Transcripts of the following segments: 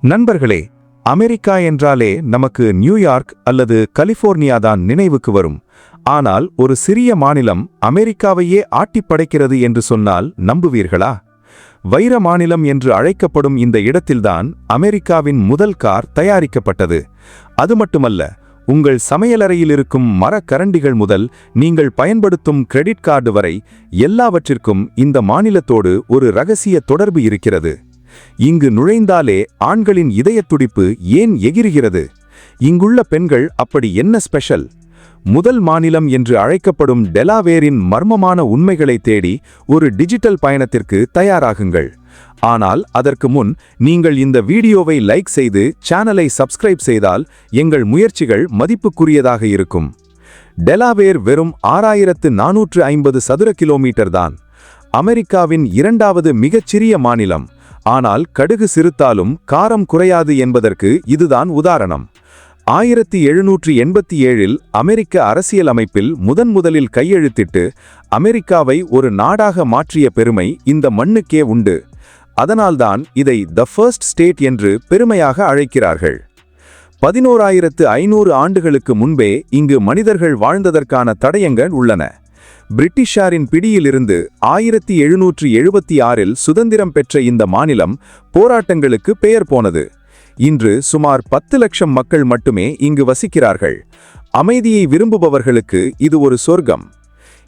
நண்பர்களே, அமெரிக்கா என்றாலே நமக்கு நியூயார்க் அல்லது கலிபோர்னியா தான் நினைவுக்கு வரும். ஆனால் ஒரு சிறிய மாநிலம் அமெரிக்காவையே ஆட்டிப்படைக்கிறது என்று சொன்னால் நம்புவீர்களா? வைர மாநிலம் என்று அழைக்கப்படும் இந்த இடத்தில்தான் அமெரிக்காவின் முதல் கார் தயாரிக்கப்பட்டது. அது மட்டுமல்ல, உங்கள் சமையலறையில் இருக்கும் மரக்கரண்டிகள் முதல் நீங்கள் பயன்படுத்தும் கிரெடிட் கார்டு வரை எல்லாவற்றிற்கும் இந்த மாநிலத்தோடு ஒரு ரகசிய தொடர்பு இருக்கிறது. இங்கு நுழைந்தாலே ஆண்களின் இதயத் துடிப்பு ஏன் எகிறுகிறது? இங்குள்ள பெண்கள் அப்படி என்ன ஸ்பெஷல்? முதல் மாநிலம் என்று அழைக்கப்படும் டெலாவேரின் மர்மமான உண்மைகளை தேடி ஒரு டிஜிட்டல் பயணத்திற்கு தயாராகுங்கள். ஆனால் அதற்கு முன் நீங்கள் இந்த வீடியோவை லைக் செய்து சேனலை சப்ஸ்கிரைப் செய்தால் எங்கள் முயற்சிகள் மதிப்புக்குரியதாக இருக்கும். டெலாவேர் வெறும் 6450 சதுர கிலோமீட்டர் தான். அமெரிக்காவின் இரண்டாவது மிகச்சிறிய மாநிலம். ஆனால் கடுகு சிறுத்தாலும் காரம் குறையாது என்பதற்கு இதுதான் உதாரணம். 1787இல் அமெரிக்க அரசியலமைப்பில் முதலில் கையெழுத்திட்டு அமெரிக்காவை ஒரு நாடாக மாற்றிய பெருமை இந்த மண்ணுக்கே உண்டு. அதனால்தான் இதை த ஃபர்ஸ்ட் ஸ்டேட் என்று பெருமையாக அழைக்கிறார்கள். 11500 ஆண்டுகளுக்கு முன்பே இங்கு மனிதர்கள் வாழ்ந்ததற்கான தடயங்கள் உள்ளன. பிரிட்டிஷாரின் பிடியிலிருந்து 1776இல் சுதந்திரம் பெற்ற இந்த மாநிலம் போராட்டங்களுக்கு பெயர் போனது. இன்று சுமார் 10 லட்சம் மக்கள் மட்டுமே இங்கு வசிக்கிறார்கள். அமைதியை விரும்புபவர்களுக்கு இது ஒரு சொர்க்கம்.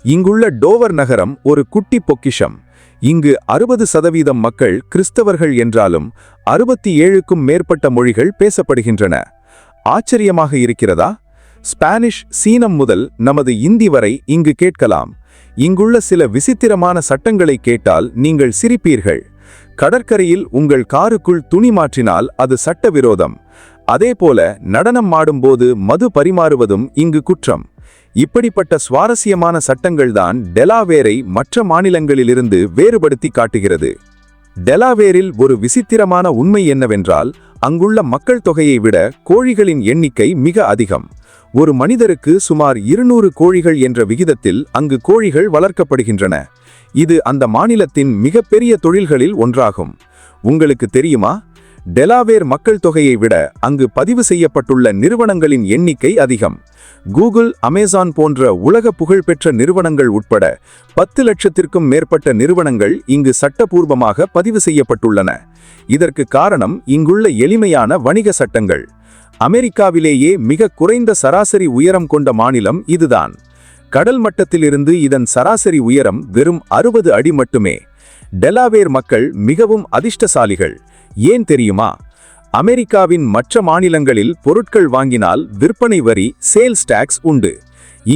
இங்குள்ள டோவர் நகரம் ஒரு குட்டி பொக்கிஷம். இங்கு 60% மக்கள் கிறிஸ்தவர்கள் என்றாலும் 67க்கும் மேற்பட்ட மொழிகள் பேசப்படுகின்றன. ஆச்சரியமாக இருக்கிறதா? ஸ்பானிஷ், சீனம் முதல் நமது இந்தி வரை இங்கு கேட்கலாம். இங்குள்ள சில விசித்திரமான சட்டங்களை கேட்டால் நீங்கள் சிரிப்பீர்கள். கடற்கரையில் உங்கள் காருக்குள் துணி மாற்றினால் அது சட்டவிரோதம். அதேபோல நடனம் ஆடும்போது மது பரிமாறுவதும் இங்கு குற்றம். இப்படிப்பட்ட சுவாரஸ்யமான சட்டங்கள்தான் டெலாவேரை மற்ற மாநிலங்களிலிருந்து வேறுபடுத்தி காட்டுகிறது. டெலாவேரில் ஒரு விசித்திரமான உண்மை என்னவென்றால், அங்குள்ள மக்கள் தொகையை விட கோழிகளின் எண்ணிக்கை மிக அதிகம். ஒரு மனிதருக்கு சுமார் 200 கோழிகள் என்ற விகிதத்தில் அங்கு கோழிகள் வளர்க்கப்படுகின்றன. இது அந்த மாநிலத்தின் மிகப்பெரிய தொழில்களில் ஒன்றாகும். உங்களுக்கு தெரியுமா? டெலாவேர் மக்கள் தொகையை விட அங்கு பதிவு செய்யப்பட்டுள்ள நிறுவனங்களின் எண்ணிக்கை அதிகம். கூகுள், அமேசான் போன்ற உலக புகழ்பெற்ற நிறுவனங்கள் உட்பட 10 லட்சத்திற்கும் மேற்பட்ட நிறுவனங்கள் இங்கு சட்டபூர்வமாக பதிவு செய்யப்பட்டுள்ளன. இதற்கு காரணம் இங்குள்ள எளிமையான வணிக சட்டங்கள். அமெரிக்காவிலேயே மிக குறைந்த சராசரி உயரம் கொண்ட மாநிலம் இதுதான். கடல் மட்டத்திலிருந்து இதன் சராசரி உயரம் வெறும் 60 அடி மட்டுமே. டெலாவேர் மக்கள் மிகவும் அதிர்ஷ்டசாலிகள். ஏன் தெரியுமா? அமெரிக்காவின் மற்ற மாநிலங்களில் பொருட்கள் வாங்கினால் விற்பனை வரி, சேல்ஸ் டாக்ஸ் உண்டு.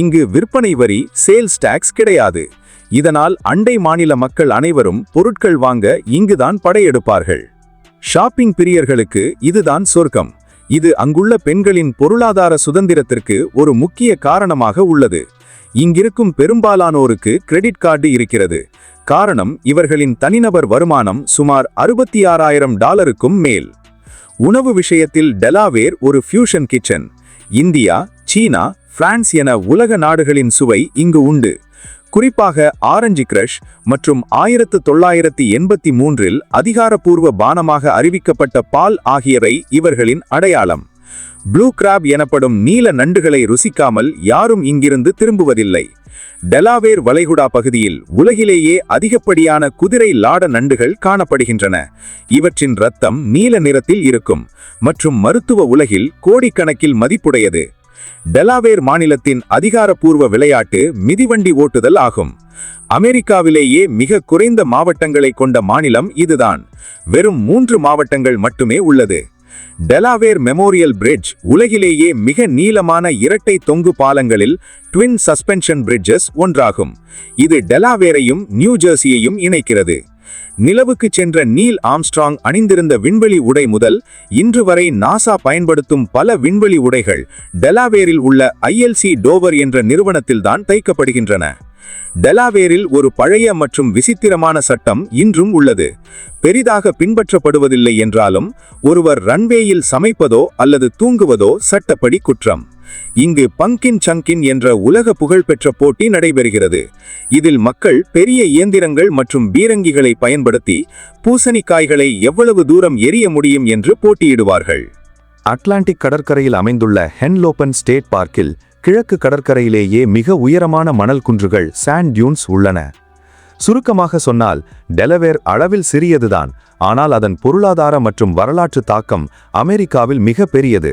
இங்கு விற்பனை வரி, சேல்ஸ் டாக்ஸ் கிடையாது. இதனால் அண்டை மாநில மக்கள் அனைவரும் பொருட்கள் வாங்க இங்குதான் படையெடுப்பார்கள். ஷாப்பிங் பிரியர்களுக்கு இதுதான் சொர்க்கம். இது அங்குள்ள பெண்களின் பொருளாதார சுதந்திரத்திற்கு ஒரு முக்கிய காரணமாக உள்ளது. இங்கிருக்கும் பெரும்பாலானோருக்கு கிரெடிட் கார்டு இருக்கிறது. காரணம், இவர்களின் தனிநபர் வருமானம் சுமார் $66,000க்கும் மேல். உணவு விஷயத்தில் டெலாவேர் ஒரு ஃபியூஷன் கிச்சன். இந்தியா, சீனா, பிரான்ஸ் என உலக நாடுகளின் சுவை இங்கு உண்டு. குறிப்பாக ஆரஞ்சு கிரஷ் மற்றும் 1983இல் அதிகாரப்பூர்வ பானமாக அறிவிக்கப்பட்ட பால் ஆகியவை இவர்களின் அடையாளம். ப்ளூ கிராப் எனப்படும் நீல நண்டுகளை ருசிக்காமல் யாரும் இங்கிருந்து திரும்புவதில்லை. டெலாவேர் வளைகுடா பகுதியில் உலகிலேயே அதிகப்படியான குதிரை லாட நண்டுகள் காணப்படுகின்றன. இவற்றின் இரத்தம் நீல நிறத்தில் இருக்கும் மற்றும் மருத்துவ உலகில் கோடிக்கணக்கில் மதிப்புடையது. டெலாவேர் மாநிலத்தின் அதிகாரப்பூர்வ விளையாட்டு மிதிவண்டி ஓட்டுதல் ஆகும். அமெரிக்காவிலேயே மிக குறைந்த மாவட்டங்களை கொண்ட மாநிலம் இதுதான். வெறும் 3 மாவட்டங்கள் மட்டுமே உள்ளது. டெலாவேர் மெமோரியல் பிரிட்ஜ் உலகிலேயே மிக நீளமான இரட்டை தொங்கு பாலங்களில் ட்வின் சஸ்பென்ஷன் பிரிட்ஜஸ் ஒன்றாகும். இது டெலாவேரையும் நியூ ஜெர்சியையும் இணைக்கிறது. நிலவுக்கு சென்ற நீல் ஆம்ஸ்ட்ராங் அணிந்திருந்த விண்வெளி உடை முதல் இன்று வரை நாசா பயன்படுத்தும் பல விண்வெளி உடைகள் டெலாவேரில் உள்ள ILC டோவர் என்ற நிறுவனத்தில்தான் தைக்கப்படுகின்றன. டெலாவேரில் ஒரு பழைய மற்றும் விசித்திரமான சட்டம் இன்றும் உள்ளது. பெரிதாக பின்பற்றப்படுவதில்லை என்றாலும் ஒருவர் ரன்வேயில் சமைப்பதோ அல்லது தூங்குவதோ சட்டப்படி குற்றம். இங்கு பங்கின் சங்கின் என்ற உலக புகழ்பெற்ற போட்டி நடைபெறுகிறது. இதில் மக்கள் பெரிய இயந்திரங்கள் மற்றும் பீரங்கிகளை பயன்படுத்தி பூசணிக்காய்களை எவ்வளவு தூரம் எரிய முடியும் என்று போட்டியிடுவார்கள். அட்லாண்டிக் கடற்கரையில் அமைந்துள்ள ஹென்லோபன் ஸ்டேட் பார்க்கில் கிழக்கு கடற்கரையிலேயே மிக உயரமான மணல் குன்றுகள் சாண்ட் டியூன்ஸ் உள்ளன. சுருக்கமாக சொன்னால் டெலவேர் அளவில் சிறியதுதான், ஆனால் அதன் பொருளாதார மற்றும் வரலாற்று தாக்கம் அமெரிக்காவில் மிக பெரியது.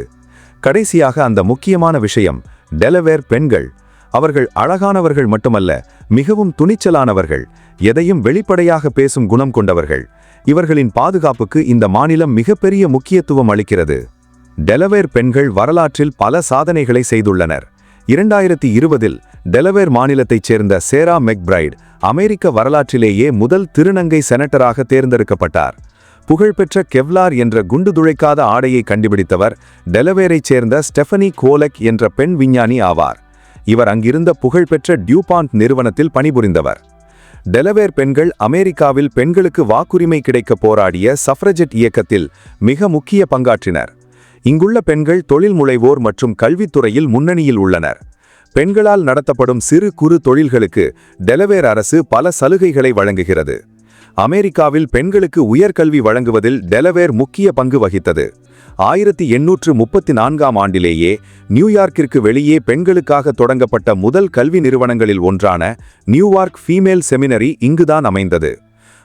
கடைசியாக அந்த முக்கியமான விஷயம், டெலவேர் பெண்கள். அவர்கள் அழகானவர்கள் மட்டுமல்ல, மிகவும் துணிச்சலானவர்கள், எதையும் வெளிப்படையாக பேசும் குணம் கொண்டவர்கள். இவர்களின் பாதுகாப்புக்கு இந்த மாநிலம் மிகப்பெரிய முக்கியத்துவம் அளிக்கிறது. டெலவேர் பெண்கள் வரலாற்றில் பல சாதனைகளை செய்துள்ளனர். 2020இல் டெலவேர் மாநிலத்தைச் சேர்ந்த சேரா மெக்பிரைட் அமெரிக்க வரலாற்றிலேயே முதல் திருநங்கை செனட்டராக தேர்ந்தெடுக்கப்பட்டார். புகழ்பெற்ற கெவ்லார் என்ற குண்டு துளைக்காத ஆடையை கண்டுபிடித்தவர் டெலவேரைச் சேர்ந்த ஸ்டெஃபனி கோலெக் என்ற பெண் விஞ்ஞானி ஆவார். இவர் அங்கிருந்த புகழ்பெற்ற டியூபாண்ட் நிறுவனத்தில் பணிபுரிந்தவர். டெலவேர் பெண்கள் அமெரிக்காவில் பெண்களுக்கு வாக்குரிமை கிடைக்க போராடிய சஃப்ரஜெட் இயக்கத்தில் மிக முக்கிய பங்காற்றினர். இங்குள்ள பெண்கள் தொழில் முனைவோர் மற்றும் கல்வித்துறையில் முன்னணியில் உள்ளனர். பெண்களால் நடத்தப்படும் சிறு குறு தொழில்களுக்கு டெலவேர் அரசு பல சலுகைகளை வழங்குகிறது. அமெரிக்காவில் பெண்களுக்கு உயர்கல்வி வழங்குவதில் டெலவேர் முக்கிய பங்கு வகித்தது. 1834ஆம் ஆண்டிலேயே நியூயார்க்கிற்கு வெளியே பெண்களுக்காக தொடங்கப்பட்ட முதல் கல்வி நிறுவனங்களில் ஒன்றான நியூயார்க் ஃபீமேல் செமினரி இங்குதான் அமைந்தது.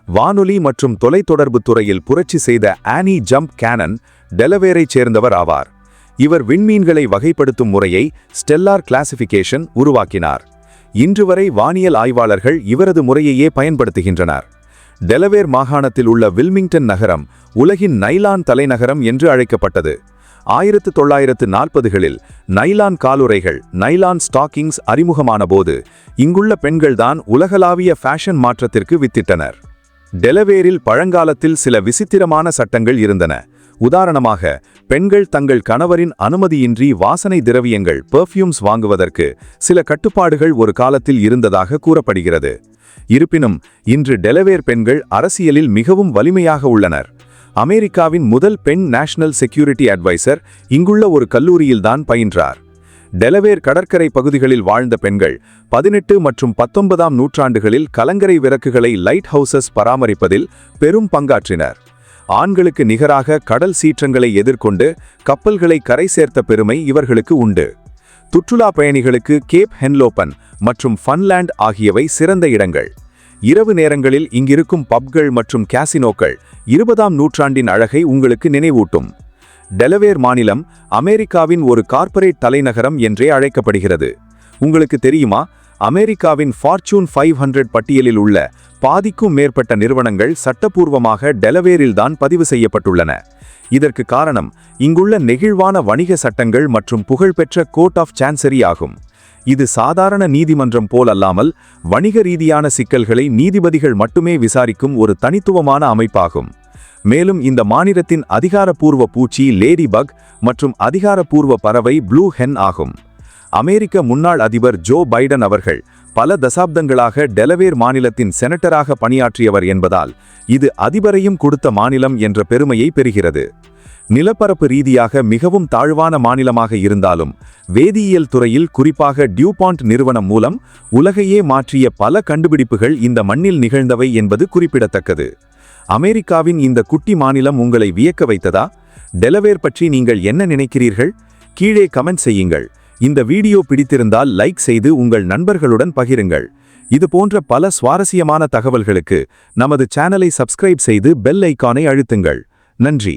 வானொலி மற்றும் தொலைத்தொடர்பு துறையில் புரட்சி செய்த ஆனி ஜம்ப் கேனன் டெலவேரைச் சேர்ந்தவர் ஆவார். இவர் விண்மீன்களை வகைப்படுத்தும் முறையை ஸ்டெல்லார் கிளாசிஃபிகேஷன் உருவாக்கினார். இன்று வரை வானியல் ஆய்வாளர்கள் இவரது முறையையே பயன்படுத்துகின்றனர். டெலவேர் மாகாணத்தில் உள்ள வில்மிங்டன் நகரம் உலகின் நைலான் தலைநகரம் என்று அழைக்கப்பட்டது. 1940களில் நைலான் காலுறைகள், நைலான் ஸ்டாக்கிங்ஸ் அறிமுகமான போது இங்குள்ள பெண்கள்தான் உலகளாவிய ஃபேஷன் மாற்றத்திற்கு வித்திட்டனர். டெலவேரில் பழங்காலத்தில் சில விசித்திரமான சட்டங்கள் இருந்தன. உதாரணமாக, பெண்கள் தங்கள் கணவரின் அனுமதியின்றி வாசனை திரவியங்கள் பெர்ஃப்யூம்ஸ் வாங்குவதற்கு சில கட்டுப்பாடுகள் ஒரு காலத்தில் இருந்ததாக கூறப்படுகிறது. இருப்பினும் இன்று டெலவேர் பெண்கள் அரசியலில் மிகவும் வலிமையாக உள்ளனர். அமெரிக்காவின் முதல் பெண் நேஷனல் செக்யூரிட்டி அட்வைசர் இங்குள்ள ஒரு கல்லூரியில்தான் பயின்றார். டெலவேர் கடற்கரை பகுதிகளில் வாழ்ந்த பெண்கள் 18 மற்றும் 19ஆம் நூற்றாண்டுகளில் கலங்கரை விளக்குகளை லைட் ஹவுசஸ் பராமரிப்பதில் பெரும் பங்காற்றினர். ஆண்களுக்கு நிகராக கடல் சீற்றங்களை எதிர்கொண்டு கப்பல்களை கரை சேர்த்த பெருமை இவர்களுக்கு உண்டு. சுற்றுலா பயணிகளுக்கு கேப் ஹென்லோபன் மற்றும் ஃபன்லேண்ட் ஆகியவை சிறந்த இடங்கள். இரவு நேரங்களில் இங்கிருக்கும் பப்கள் மற்றும் கேசினோக்கள் 20ஆம் நூற்றாண்டின் அழகை உங்களுக்கு நினைவூட்டும். டெலவேர் மாநிலம் அமெரிக்காவின் ஒரு கார்ப்பரேட் தலைநகரம் என்றே அழைக்கப்படுகிறது. உங்களுக்கு தெரியுமா, அமெரிக்காவின் ஃபார்ச்சூன் 500 பட்டியலில் உள்ள பாதிக்கும் மேற்பட்ட நிறுவனங்கள் சட்டப்பூர்வமாக டெலவேரில்தான் பதிவு செய்யப்பட்டுள்ளன. இதற்கு காரணம் இங்குள்ள நெகிழ்வான வணிக சட்டங்கள் மற்றும் புகழ்பெற்ற கோர்ட் ஆஃப் சான்சரி ஆகும். இது சாதாரண நீதிமன்றம் போலல்லாமல் வணிக ரீதியான சிக்கல்களை நீதிபதிகள் மட்டுமே விசாரிக்கும் ஒரு தனித்துவமான அமைப்பாகும். மேலும் இந்த மாநிலத்தின் அதிகாரப்பூர்வ பூச்சி லேடி பக் மற்றும் அதிகாரப்பூர்வ பறவை ப்ளூ ஹென் ஆகும். அமெரிக்க முன்னாள் அதிபர் ஜோ பைடன் அவர்கள் பல தசாப்தங்களாக டெலவேர் மாநிலத்தின் செனட்டராக பணியாற்றியவர் என்பதால் இது அதிபரையும் கொடுத்த மாநிலம் என்ற பெருமையை பெறுகிறது. நிலப்பரப்பு ரீதியாக மிகவும் தாழ்வான மாநிலமாக இருந்தாலும் வேதியியல் துறையில் குறிப்பாக டியூபாண்ட் நிறுவனம் மூலம் உலகையே மாற்றிய பல கண்டுபிடிப்புகள் இந்த மண்ணில் நிகழ்ந்தவை என்பது குறிப்பிடத்தக்கது. அமெரிக்காவின் இந்த குட்டி மாநிலம் உங்களை வியக்க வைத்ததா? டெலவேர் பற்றி நீங்கள் என்ன நினைக்கிறீர்கள்? கீழே கமெண்ட் செய்யுங்கள். இந்த வீடியோ பிடித்திருந்தால் லைக் செய்து உங்கள் நண்பர்களுடன் பகிருங்கள். இது போன்ற பல சுவாரஸ்யமான தகவல்களுக்கு நமது சேனலை சப்ஸ்கிரைப் செய்து பெல் ஐகானை அழுத்துங்கள். நன்றி.